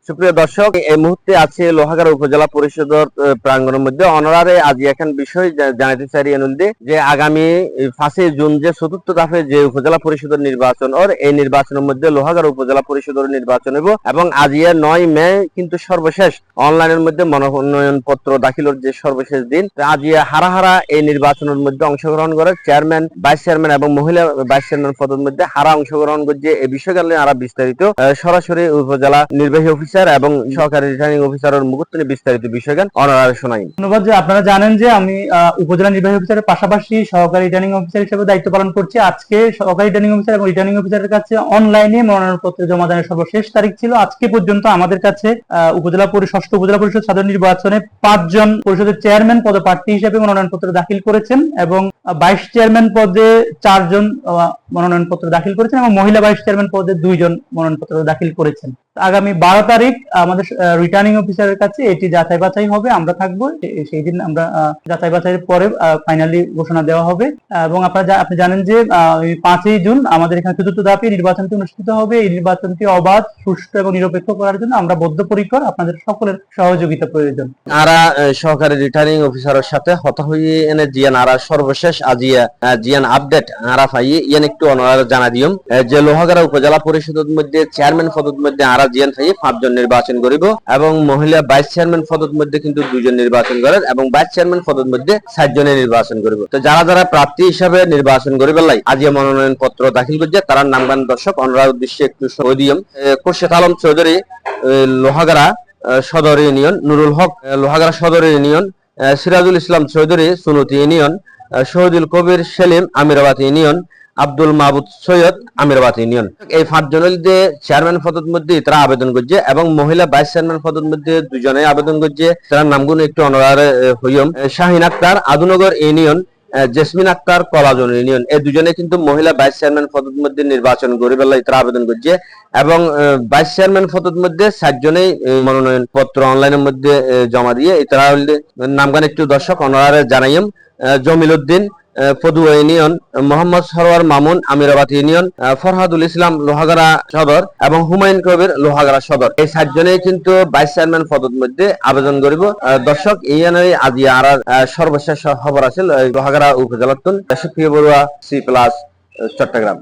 সুপ্রিয় দর্শক, এই মুহূর্তে আছে লোহাগাড়া উপজেলা পরিষদের প্রাঙ্গণের মধ্যে অনারারে আজ এখন বিষয় জানাতে চাই যে আগামী 5 জুন যে চতুর্থ ধাপে যে উপজেলা পরিষদের নির্বাচন এই নির্বাচনের মধ্যে লোহাগাড়া উপজেলা পরিষদের নির্বাচন হইব এবং আজ 9 মে কিন্তু সর্বশেষ অনলাইনের মধ্যে মনোনয়ন পত্র দাখিলের যে সর্বশেষ দিন। আজ হারা এই নির্বাচনের মধ্যে অংশগ্রহণ করে চেয়ারম্যান, ভাইস চেয়ারম্যান এবং মহিলা ভাইস চেয়ারম্যান পদের মধ্যে হারা অংশগ্রহণ করছে। এই বিষয়গুলো আরো বিস্তারিত সরাসরি উপজেলা নির্বাহী অফিসার এবং সহকারী রিটার্নিং অফিসারের মুখে বিস্তারিত বিষয়গান অনারারে শোনাই। ধন্যবাদ। যে আপনারা জানেন যে আমি উপজেলা নির্বাহী অফিসারের পাশাপাশি সহকারী রিটার্নিং অফিসার হিসেবে দায়িত্ব পালন করছি। আজকে সহকারী রিটার্নিং অফিসার এবং রিটার্নিং অফিসারের কাছে অনলাইনে মনোনয়নপত্র জমা দানের সর্বশেষ তারিখ ছিল। আজকে পর্যন্ত আমাদের কাছে ষষ্ঠ উপজেলা পরিষদ সাধারণ নির্বাচনে 5 জন পরিষদের চেয়ারম্যান পদপ্রার্থী হিসেবে মনোনয়নপত্র দাখিল করেছেন এবং ভাইস চেয়ারম্যান পদে 4 জন মনোনয়নপত্র দাখিল করেছেন এবং মহিলা ভাইস চেয়ারম্যান পদে 2 জন মনোনয়নপত্র দাখিল করেছেন। আগামী 12 তারিখ আমাদের রিটার্নিং অফিসারের কাছে এটি যাচাই বাছাই হবে, আমরা থাকবো সেই দিন। আমরা যাচাই বাছাইয়ের পরে ফাইনালি ঘোষণা দেওয়া হবে এবং আপনি জানেন যে 5 জুন আমাদের এখানে চতুর্থ ধাপে নির্বাচনটি অনুষ্ঠিত হবে। এই নির্বাচনটি অবাধ, সুষ্ঠু এবং নিরপেক্ষ করার জন্য আমরা বদ্ধপরিকর। আপনাদের সকলের সহযোগিতা প্রয়োজন। আরা সহকারী রিটার্নিং অফিসারের সাথে হতা হয়ে এনে জিয়ান আরা সর্বশেষ আজিয়া জিয়ান আপডেট আরা পাই ইয়ান একটু অনার জানা দিম যে লোহাগাড়া উপজেলা পরিষদের মধ্যে চেয়ারম্যান পদের মধ্যে আরা জিয়ান থাকি 5 জন নির্বাচন করিব এবং মহিলা ভাইস চেয়ারম্যান পদের মধ্যে কিন্তু 2 জন নির্বাচন করেন এবং ভাইস চেয়ারম্যান পদের মধ্যে 7 জনের নির্বাচন করিব। তো যারা প্রার্থী হিসাবে নির্বাচন করিবার লাই আজিয়া মনোনয়ন পত্র দাখিল করছে তারা নামগান দর্শক অনার উদ্দেশ্যে একটু সদিয়ম খুরশেদ আলম চৌধুরী লোহাগাড়া সদর ইউনিয়ন, নুরুল হক লোহাগাড়া সদর ইউনিয়ন, সিরাজুল ইসলাম চৌধুরী সুনতি ইউনিয়ন, শহীদুল কবির সেলিম আমিরাবাদ ইউনিয়ন, আব্দুল মাহবুদ সৈয়দ আমিরাবাদ ইউনিয়ন। এই 5 জনের চেয়ারম্যান পদের মধ্যে তারা আবেদন করছে এবং মহিলা ভাইস চেয়ারম্যান পদের মধ্যে 2 জনে আবেদন করছে। তারা নামগুলো একটু অনারে হইম শাহিন আক্তার আদুনগর ইউনিয়ন, জেসমিন আক্তার কলাজন ইউনিয়ন। এই 2 জনে কিন্তু মহিলা ভাইস চেয়ারম্যান পদের মধ্যে নির্বাচন করিবার লাই তারা আবেদন করছে এবং ভাইস চেয়ারম্যান পদের মধ্যে 7 জনেই মনোনয়ন পত্র অনলাইনের মধ্যে জমা দিয়ে তারা নামগান একটু দর্শক অনারে জানাইম। জমিল উদ্দিন পদুয়া ইউনিয়ন, মোহাম্মদ সরওয়ার মামুন আমিরাবাদ ইউনিয়ন, ফরহাদুল ইসলাম লোহাগাড়া সদর এবং হুমায়ুন কবির লোহাগাড়া সদর। এই 7 জনেই কিন্তু ভাইস চেয়ারম্যান পদের মধ্যে আবেদন করিব। দর্শক এই আজি আর সর্বশেষ খবর আছে লোহাগাড়া উপজেলার সুপ্রিয় বড়ুয়া C+ চট্টগ্রাম।